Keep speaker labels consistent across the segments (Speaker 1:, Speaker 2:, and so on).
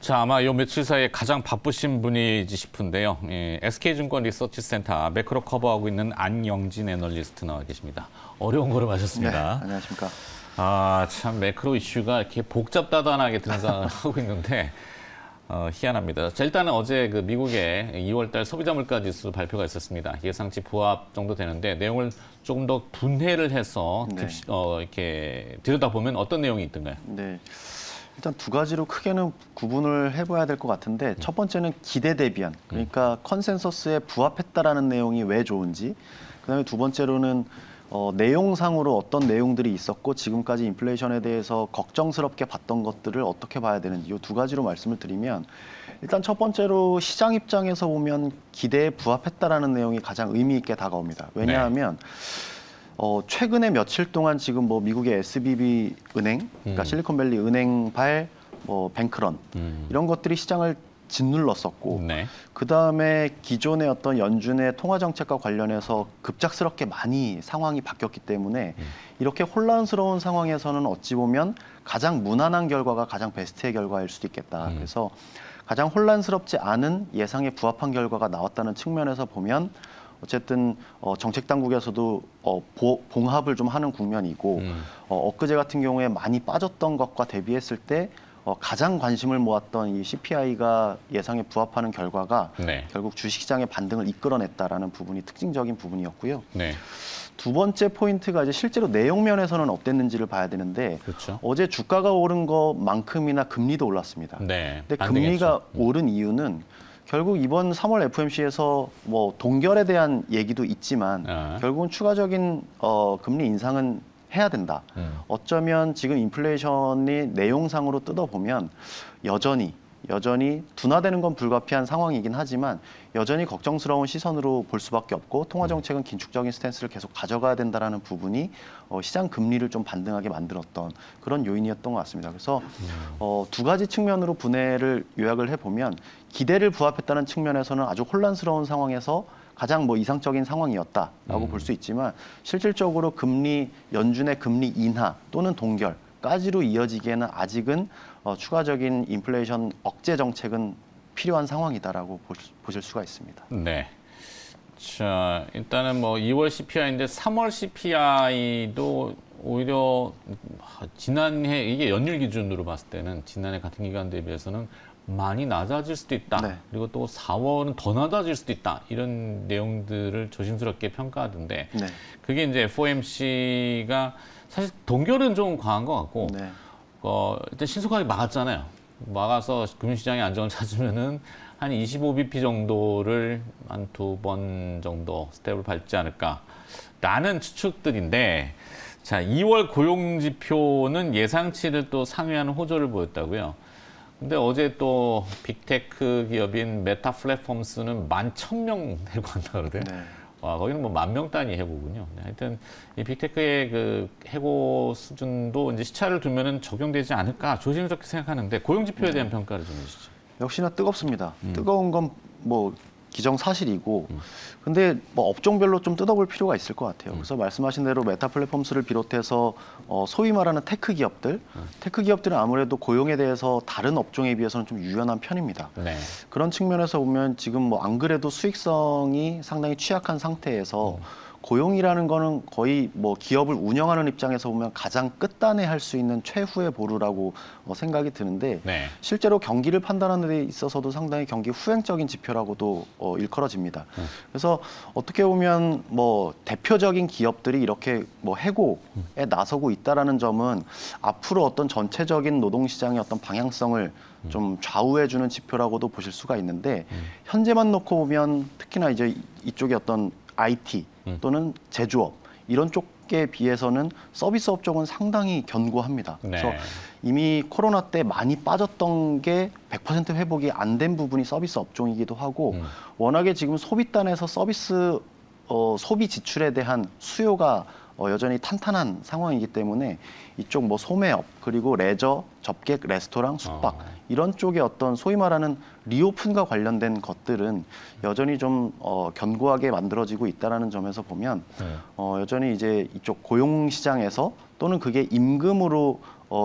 Speaker 1: 자, 아마 요 며칠 사이에 가장 바쁘신 분이지 싶은데요. SK증권 리서치센터 매크로 커버하고 있는 안영진 애널리스트 나와 계십니다. 어려운 걸음 하셨습니다.
Speaker 2: 네, 안녕하십니까.
Speaker 1: 아, 참 매크로 이슈가 이렇게 복잡다단하게 등장을 하고 있는데 희한합니다. 자, 일단은 어제 그 미국의 2월달 소비자 물가 지수 발표가 있었습니다. 예상치 부합 정도 되는데 내용을 조금 더 분해를 해서 이렇게 들여다보면 어떤 내용이 있던가요?
Speaker 2: 네. 일단 두 가지로 크게는 구분을 해봐야 될 것 같은데 첫 번째는 기대 대비한, 그러니까 컨센서스에 부합했다라는 내용이 왜 좋은지, 그다음에 두 번째로는 내용상으로 어떤 내용들이 있었고 지금까지 인플레이션에 대해서 걱정스럽게 봤던 것들을 어떻게 봐야 되는지, 이 두 가지로 말씀을 드리면, 일단 첫 번째로 시장 입장에서 보면 기대에 부합했다라는 내용이 가장 의미 있게 다가옵니다. 왜냐하면 최근에 며칠 동안 지금 뭐 미국의 SVB 은행, 그러니까 실리콘밸리 은행발, 뱅크런 이런 것들이 시장을 짓눌렀었고,
Speaker 1: 네.
Speaker 2: 그 다음에 기존의 어떤 연준의 통화 정책과 관련해서 급작스럽게 많이 상황이 바뀌었기 때문에 이렇게 혼란스러운 상황에서는 어찌 보면 가장 무난한 결과가 가장 베스트의 결과일 수도 있겠다. 그래서 가장 혼란스럽지 않은 예상에 부합한 결과가 나왔다는 측면에서 보면 어쨌든 정책 당국에서도 봉합을 좀 하는 국면이고, 엊그제 같은 경우에 많이 빠졌던 것과 대비했을 때 가장 관심을 모았던 이 CPI가 예상에 부합하는 결과가
Speaker 1: 네.
Speaker 2: 결국 주식시장의 반등을 이끌어냈다라는 부분이 특징적인 부분이었고요.
Speaker 1: 네.
Speaker 2: 두 번째 포인트가 이제 실제로 내용 면에서는 어땠는지를 봐야 되는데,
Speaker 1: 그렇죠.
Speaker 2: 어제 주가가 오른 것만큼이나 금리도 올랐습니다.
Speaker 1: 네.
Speaker 2: 근데 금리가 오른 이유는 결국 이번 3월 FOMC에서 뭐 동결에 대한 얘기도 있지만 결국은 추가적인 금리 인상은 해야 된다. 어쩌면 지금 인플레이션이 내용상으로 뜯어보면 여전히 둔화되는 건 불가피한 상황이긴 하지만 여전히 걱정스러운 시선으로 볼 수밖에 없고, 통화 정책은 긴축적인 스탠스를 계속 가져가야 된다라는 부분이 시장 금리를 좀 반등하게 만들었던 그런 요인이었던 것 같습니다. 그래서 두 가지 측면으로 분해를 요약을 해보면, 기대를 부합했다는 측면에서는 아주 혼란스러운 상황에서 가장 이상적인 상황이었다라고 볼 수 있지만, 실질적으로 연준의 금리 인하 또는 동결까지로 이어지기에는 아직은 추가적인 인플레이션 억제 정책은 필요한 상황이다라고 보실 수가 있습니다.
Speaker 1: 네. 자, 일단은 2월 CPI인데 3월 CPI도 오히려 지난해, 이게 연율 기준으로 봤을 때는 지난해 같은 기간 대비해서는 많이 낮아질 수도 있다.
Speaker 2: 네.
Speaker 1: 그리고 또 4월은 더 낮아질 수도 있다. 이런 내용들을 조심스럽게 평가하던데,
Speaker 2: 네.
Speaker 1: 그게 이제 FOMC가 사실 동결은 좀 과한 것 같고,
Speaker 2: 네.
Speaker 1: 일단 신속하게 막았잖아요. 막아서 금융시장의 안정을 찾으면은 한 25bp 정도를 한 2번 정도 스텝을 밟지 않을까라는 추측들인데, 자, 2월 고용지표는 예상치를 또 상회하는 호조를 보였다고요. 근데 어제 또 빅테크 기업인 메타 플랫폼스는 11,000명 해고한다 그러대요.
Speaker 2: 네.
Speaker 1: 와, 거기는 10,000명 단위 해고군요. 네, 하여튼 이 빅테크의 그 해고 수준도 이제 시차를 두면은 적용되지 않을까 조심스럽게 생각하는데, 고용지표에 대한 평가를 좀 해주시죠.
Speaker 2: 역시나 뜨겁습니다. 뜨거운 건 기정사실이고, 근데 업종별로 좀 뜯어볼 필요가 있을 것 같아요. 그래서 말씀하신 대로 메타 플랫폼스를 비롯해서 소위 말하는 테크 기업들은 아무래도 고용에 대해서 다른 업종에 비해서는 좀 유연한 편입니다.
Speaker 1: 네.
Speaker 2: 그런 측면에서 보면 지금 안 그래도 수익성이 상당히 취약한 상태에서 고용이라는 거는 거의 기업을 운영하는 입장에서 보면 가장 끝단에 할 수 있는 최후의 보루라고 생각이 드는데,
Speaker 1: 네.
Speaker 2: 실제로 경기를 판단하는 데 있어서도 상당히 경기 후행적인 지표라고도 일컬어집니다. 그래서 어떻게 보면 대표적인 기업들이 이렇게 해고에 나서고 있다라는 점은 앞으로 어떤 전체적인 노동시장의 어떤 방향성을 좀 좌우해주는 지표라고도 보실 수가 있는데, 현재만 놓고 보면 특히나 이제 이쪽에 어떤 IT 또는 제조업 이런 쪽에 비해서는 서비스업 쪽은 상당히 견고합니다.
Speaker 1: 네.
Speaker 2: 그래서 이미 코로나 때 많이 빠졌던 게 100% 회복이 안 된 부분이 서비스 업종이기도 하고, 워낙에 지금 소비단에서 소비 지출에 대한 수요가 여전히 탄탄한 상황이기 때문에 이쪽 소매업, 그리고 레저, 접객, 레스토랑, 숙박 이런 쪽의 어떤 소위 말하는 리오픈과 관련된 것들은 여전히 좀 견고하게 만들어지고 있다는 점에서 보면 여전히 이제 이쪽 고용 시장에서 또는 그게 임금으로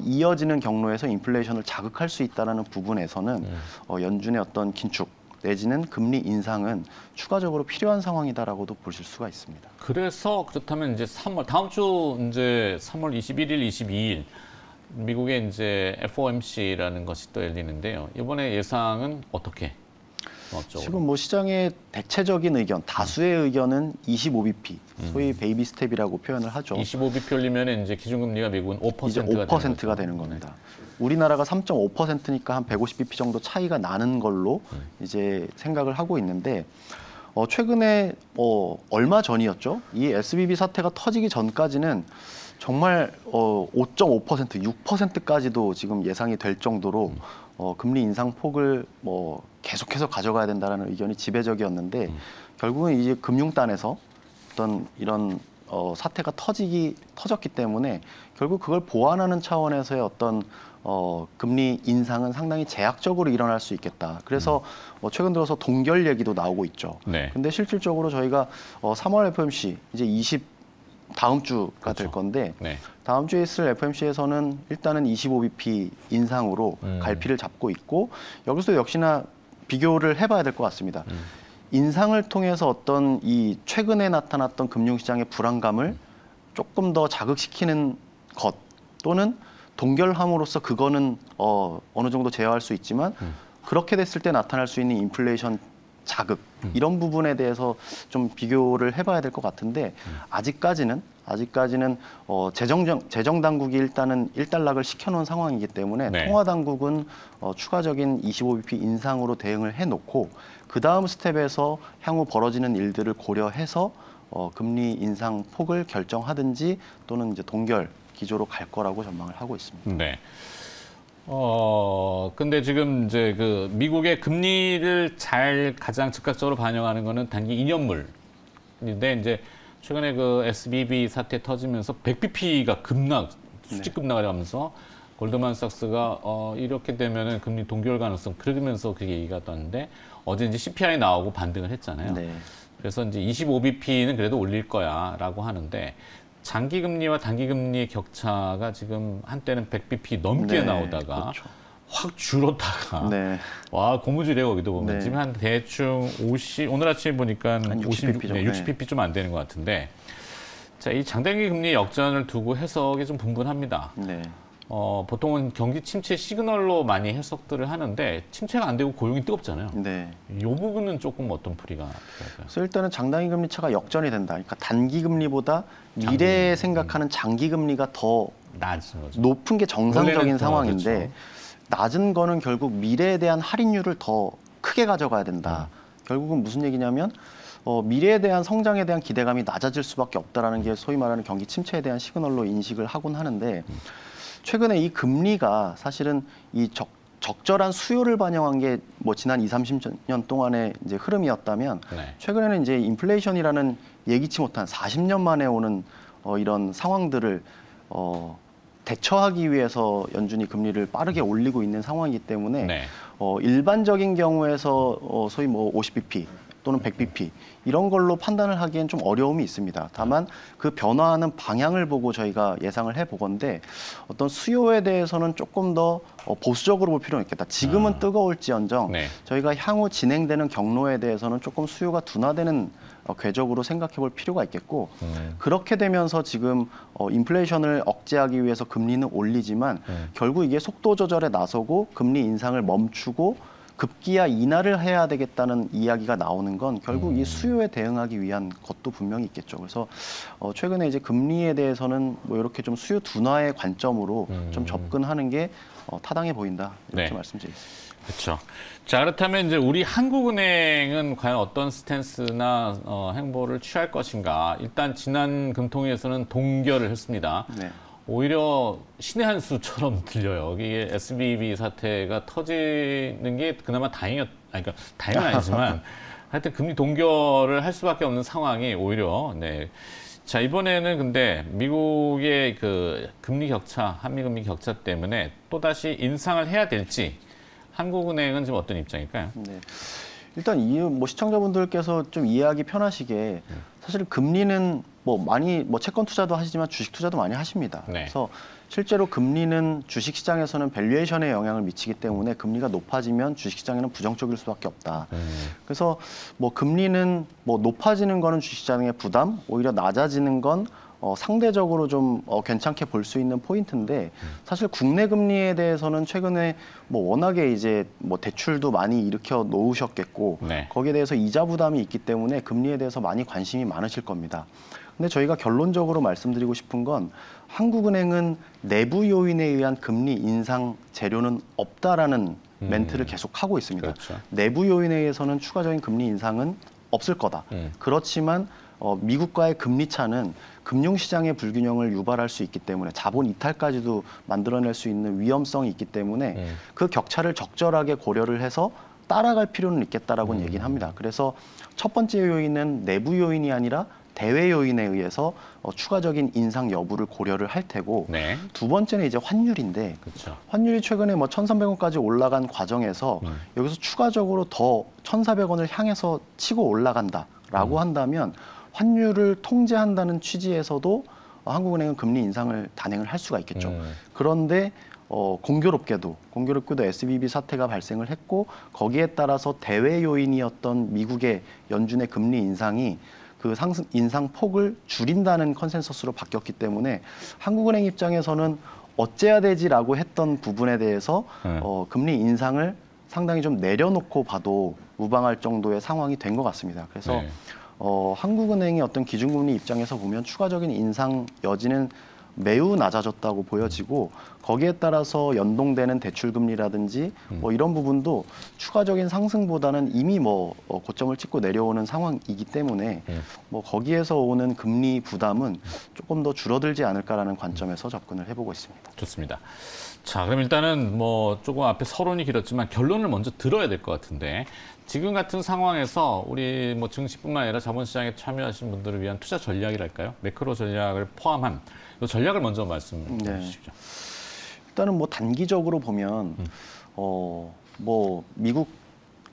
Speaker 2: 이어지는 경로에서 인플레이션을 자극할 수 있다는 부분에서는 연준의 어떤 긴축 내지는 금리 인상은 추가적으로 필요한 상황이다라고도 보실 수가 있습니다.
Speaker 1: 그래서 그렇다면 이제 다음 주 이제 3월 21일, 22일 미국의 이제 FOMC라는 것이 또 열리는데요. 이번에 예상은 어떻게?
Speaker 2: 지금 뭐 시장의 대체적인 의견, 다수의 의견은 25bp, 소위 베이비 스텝이라고 표현을 하죠.
Speaker 1: 25bp 올리면 이제 기준금리가 미국은 5%가
Speaker 2: 이제 5%가 되는 겁니다. 우리나라가 3.5%니까 한 150bp 정도 차이가 나는 걸로 이제 생각을 하고 있는데 최근에 얼마 전이었죠? 이 SVB 사태가 터지기 전까지는 정말 5.5%, 6%까지도 지금 예상이 될 정도로 금리 인상 폭을 계속해서 가져가야 된다는 의견이 지배적이었는데 결국은 이제 금융단에서 어떤 이런 사태가 터졌기 때문에 결국 그걸 보완하는 차원에서의 어떤 금리 인상은 상당히 제약적으로 일어날 수 있겠다. 그래서 최근 들어서 동결 얘기도 나오고 있죠.
Speaker 1: 네.
Speaker 2: 근데 실질적으로 저희가 3월 FOMC 이제 다음 주가
Speaker 1: 그렇죠.
Speaker 2: 될 건데
Speaker 1: 네.
Speaker 2: 다음 주에 있을 FOMC에서는 일단은 25bp 인상으로 갈피를 잡고 있고 여기서 역시나 비교를 해봐야 될 것 같습니다. 인상을 통해서 어떤 이 최근에 나타났던 금융시장의 불안감을 조금 더 자극시키는 것 또는 동결함으로써 그거는 어느 정도 제어할 수 있지만 그렇게 됐을 때 나타날 수 있는 인플레이션 자극 이런 부분에 대해서 좀 비교를 해봐야 될 것 같은데 아직까지는 재정 당국이 일단은 일단락을 시켜놓은 상황이기 때문에
Speaker 1: 네.
Speaker 2: 통화 당국은 추가적인 25bp 인상으로 대응을 해놓고 그 다음 스텝에서 향후 벌어지는 일들을 고려해서 금리 인상 폭을 결정하든지 또는 이제 동결 기조로 갈 거라고 전망을 하고 있습니다.
Speaker 1: 네. 근데 지금 이제 그 미국의 금리를 가장 즉각적으로 반영하는 거는 단기 2년물인데 이제 최근에 그 SVB 사태 터지면서 100bp가 수직 급락을 하면서 골드만삭스가 이렇게 되면은 금리 동결 가능성 그러면서 그게 얘기가 떴는데 어제 이제 CPI 나오고 반등을 했잖아요.
Speaker 2: 네.
Speaker 1: 그래서 이제 25bp는 그래도 올릴 거야라고 하는데 장기 금리와 단기 금리의 격차가 지금 한때는 100bp 넘게 나오다가
Speaker 2: 그렇죠.
Speaker 1: 확 줄었다가
Speaker 2: 와
Speaker 1: 고무줄이에요 거기도 보면 지금 한 대충 50 오늘 아침에 보니까
Speaker 2: 한 60bp 정도
Speaker 1: 60bp 좀 안 되는 것 같은데 자, 이 장단기 금리 역전을 두고 해석이 좀 분분합니다. 보통은 경기 침체 시그널로 많이 해석들을 하는데 침체가 안 되고 고용이 뜨겁잖아요. 이 부분은 조금 어떤 풀이가 필요할까요?
Speaker 2: 그래서 일단은 장단기 금리 차가 역전이 된다. 그러니까 단기 금리보다 미래에 생각하는 장기 금리가 더
Speaker 1: 낮은 거죠.
Speaker 2: 높은 게 정상적인 상황인데
Speaker 1: 그렇죠.
Speaker 2: 낮은 거는 결국 미래에 대한 할인율을 더 크게 가져가야 된다. 결국은 무슨 얘기냐면 미래에 대한 성장에 대한 기대감이 낮아질 수밖에 없다라는 게 소위 말하는 경기 침체에 대한 시그널로 인식을 하곤 하는데 최근에 이 금리가 사실은 이 적절한 수요를 반영한 게 뭐 지난 20-30년 동안의 이제 흐름이었다면 최근에는 이제 인플레이션이라는 예기치 못한 40년 만에 오는 이런 상황들을 대처하기 위해서 연준이 금리를 빠르게 올리고 있는 상황이기 때문에 일반적인 경우에서 소위 뭐 50bp 또는 100bp 이런 걸로 판단을 하기엔 좀 어려움이 있습니다. 다만 그 변화하는 방향을 보고 저희가 예상을 해보건데 어떤 수요에 대해서는 조금 더 보수적으로 볼 필요는 있겠다. 지금은 뜨거울지언정 저희가 향후 진행되는 경로에 대해서는 조금 수요가 둔화되는 궤적으로 생각해 볼 필요가 있겠고 그렇게 되면서 지금 인플레이션을 억제하기 위해서 금리는 올리지만 결국 이게 속도 조절에 나서고 금리 인상을 멈추고 급기야 인하를 해야 되겠다는 이야기가 나오는 건 결국 이 수요에 대응하기 위한 것도 분명히 있겠죠. 그래서 최근에 이제 금리에 대해서는 뭐 이렇게 좀 수요 둔화의 관점으로 좀 접근하는 게 타당해 보인다 이렇게 말씀드리겠습니다.
Speaker 1: 그렇죠. 자, 그렇다면 이제 우리 한국은행은 과연 어떤 스탠스나 행보를 취할 것인가? 일단 지난 금통위에서는 동결을 했습니다. 오히려 신의 한 수처럼 들려요. 이게 SVB 사태가 터지는 게 그나마 그러니까 다행은 아니지만 하여튼 금리 동결을 할 수밖에 없는 상황이 오히려 자, 이번에는 근데 미국의 그 금리 격차, 한미 금리 격차 때문에 또다시 인상을 해야 될지 한국은행은 지금 어떤 입장일까요?
Speaker 2: 일단 뭐 시청자분들께서 좀 이해하기 편하시게 사실 금리는 뭐 채권 투자도 하시지만 주식 투자도 많이 하십니다.
Speaker 1: 네.
Speaker 2: 그래서 실제로 금리는 주식 시장에서는 밸류에이션에 영향을 미치기 때문에 금리가 높아지면 주식 시장에는 부정적일 수밖에 없다. 그래서 뭐 금리는 뭐 높아지는 거는 주식 시장의 부담, 오히려 낮아지는 건 상대적으로 좀 괜찮게 볼 수 있는 포인트인데 사실 국내 금리에 대해서는 최근에 뭐 워낙에 이제 뭐 대출도 많이 일으켜 놓으셨겠고
Speaker 1: 네.
Speaker 2: 거기에 대해서 이자 부담이 있기 때문에 금리에 대해서 많이 관심이 많으실 겁니다. 근데 저희가 결론적으로 말씀드리고 싶은 건 한국은행은 내부 요인에 의한 금리 인상 재료는 없다라는 멘트를 계속 하고 있습니다.
Speaker 1: 그렇죠.
Speaker 2: 내부 요인에 의해서는 추가적인 금리 인상은 없을 거다. 그렇지만 미국과의 금리 차는 금융시장의 불균형을 유발할 수 있기 때문에 자본 이탈까지도 만들어낼 수 있는 위험성이 있기 때문에 그 격차를 적절하게 고려를 해서 따라갈 필요는 있겠다라고는 얘기는 합니다. 그래서 첫 번째 요인은 내부 요인이 아니라 대외 요인에 의해서 추가적인 인상 여부를 고려를 할 테고
Speaker 1: 네.
Speaker 2: 두 번째는 이제 환율인데
Speaker 1: 그렇죠.
Speaker 2: 환율이 최근에 뭐 1,300원까지 올라간 과정에서 여기서 추가적으로 더 1,400원을 향해서 치고 올라간다라고 한다면 환율을 통제한다는 취지에서도 한국은행은 금리 인상을 단행을 할 수가 있겠죠. 그런데 공교롭게도 SVB 사태가 발생을 했고 거기에 따라서 대외 요인이었던 미국의 연준의 금리 인상이 그 인상 폭을 줄인다는 컨센서스로 바뀌었기 때문에 한국은행 입장에서는 어째야 되지라고 했던 부분에 대해서 금리 인상을 상당히 좀 내려놓고 봐도 무방할 정도의 상황이 된 것 같습니다. 그래서
Speaker 1: 네.
Speaker 2: 한국은행의 어떤 기준금리 입장에서 보면 추가적인 인상 여지는 매우 낮아졌다고 보여지고 거기에 따라서 연동되는 대출금리라든지 뭐 이런 부분도 추가적인 상승보다는 이미 뭐 고점을 찍고 내려오는 상황이기 때문에 뭐 거기에서 오는 금리 부담은 조금 더 줄어들지 않을까라는 관점에서 접근을 해보고 있습니다.
Speaker 1: 좋습니다. 자, 그럼 일단은 뭐 조금 앞에 서론이 길었지만 결론을 먼저 들어야 될 것 같은데 지금 같은 상황에서 우리 뭐 증시뿐만 아니라 자본시장에 참여하신 분들을 위한 투자 전략이랄까요? 매크로 전략을 포함한 이 전략을 먼저 말씀해 주시죠.
Speaker 2: 일단은 뭐 단기적으로 보면 뭐 미국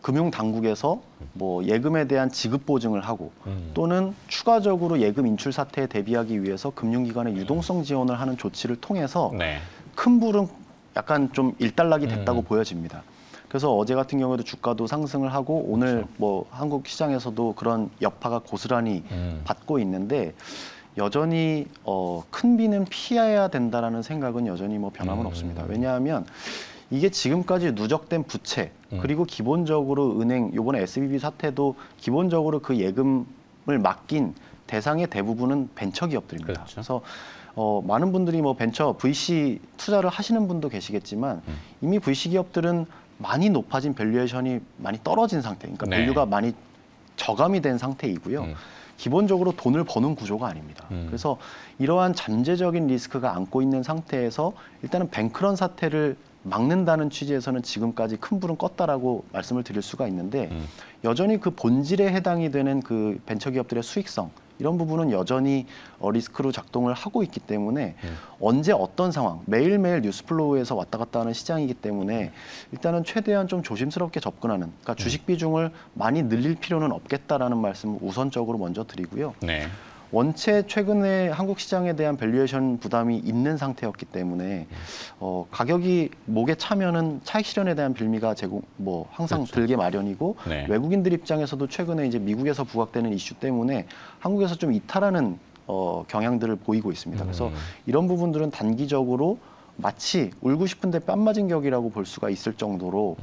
Speaker 2: 금융 당국에서 뭐 예금에 대한 지급 보증을 하고 또는 추가적으로 예금 인출 사태에 대비하기 위해서 금융기관의 유동성 지원을 하는 조치를 통해서
Speaker 1: 네.
Speaker 2: 큰 불은 약간 좀 일단락이 됐다고 보여집니다. 그래서 어제 같은 경우에도 주가도 상승을 하고 오늘
Speaker 1: 그렇죠.
Speaker 2: 뭐 한국 시장에서도 그런 여파가 고스란히 받고 있는데 여전히 큰 비는 피해야 된다라는 생각은 여전히 뭐 변함은 없습니다. 왜냐하면 이게 지금까지 누적된 부채 그리고 기본적으로 은행 이번에 SVB 사태도 기본적으로 그 예금을 맡긴 대상의 대부분은 벤처 기업들입니다.
Speaker 1: 그렇죠.
Speaker 2: 그래서 많은 분들이 뭐 벤처 VC 투자를 하시는 분도 계시겠지만 이미 VC 기업들은 많이 높아진 밸류에이션이 많이 떨어진 상태, 그러니까
Speaker 1: 네.
Speaker 2: 밸류가 많이 저감이 된 상태이고요. 기본적으로 돈을 버는 구조가 아닙니다. 그래서 이러한 잠재적인 리스크가 안고 있는 상태에서 일단은 뱅크런 사태를 막는다는 취지에서는 지금까지 큰 불은 껐다라고 말씀을 드릴 수가 있는데 여전히 그 본질에 해당이 되는 그 벤처기업들의 수익성 이런 부분은 여전히 리스크로 작동을 하고 있기 때문에 언제 어떤 상황 매일매일 뉴스플로우에서 왔다 갔다 하는 시장이기 때문에 일단은 최대한 좀 조심스럽게 접근하는 그러니까 주식 비중을 많이 늘릴 필요는 없겠다라는 말씀을 우선적으로 먼저 드리고요.
Speaker 1: 네.
Speaker 2: 원체 최근에 한국 시장에 대한 밸류에이션 부담이 있는 상태였기 때문에 가격이 목에 차면은 차익 실현에 대한 빌미가 항상
Speaker 1: 그렇죠.
Speaker 2: 들게 마련이고
Speaker 1: 네.
Speaker 2: 외국인들 입장에서도 최근에 이제 미국에서 부각되는 이슈 때문에 한국에서 좀 이탈하는 경향들을 보이고 있습니다. 그래서 이런 부분들은 단기적으로 마치 울고 싶은데 뺨 맞은 격이라고 볼 수가 있을 정도로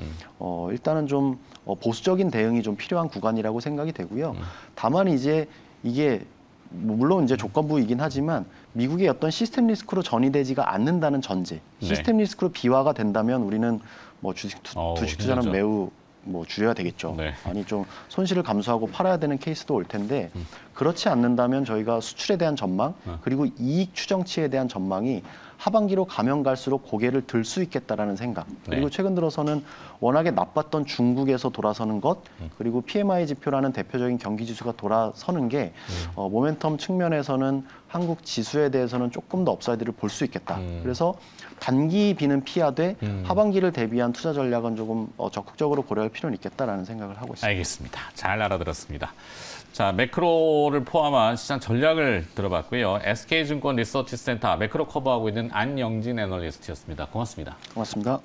Speaker 2: 일단은 좀 보수적인 대응이 좀 필요한 구간이라고 생각이 되고요. 다만 이제 이게 물론 이제 조건부이긴 하지만 미국의 어떤 시스템 리스크로 전이되지가 않는다는 전제, 시스템 리스크로 비화가 된다면 우리는 뭐 주식 투자는
Speaker 1: 힘들죠.
Speaker 2: 매우 뭐 줄여야 되겠죠.
Speaker 1: 네.
Speaker 2: 아니 좀 손실을 감수하고 팔아야 되는 케이스도 올 텐데 그렇지 않는다면 저희가 수출에 대한 전망 그리고 이익 추정치에 대한 전망이 하반기로 가면 갈수록 고개를 들 수 있겠다라는 생각. 그리고
Speaker 1: 네.
Speaker 2: 최근 들어서는 워낙에 나빴던 중국에서 돌아서는 것, 그리고 PMI 지표라는 대표적인 경기 지수가 돌아서는 게 모멘텀 측면에서는 한국 지수에 대해서는 조금 더 업사이드를 볼 수 있겠다. 그래서 단기 비는 피하되 하반기를 대비한 투자 전략은 조금 적극적으로 고려할 필요는 있겠다라는 생각을 하고 있습니다.
Speaker 1: 알겠습니다. 잘 알아들었습니다. 자, 매크로를 포함한 시장 전략을 들어봤고요. SK증권 리서치센터 매크로 커버하고 있는 안영진 애널리스트였습니다. 고맙습니다.
Speaker 2: 고맙습니다.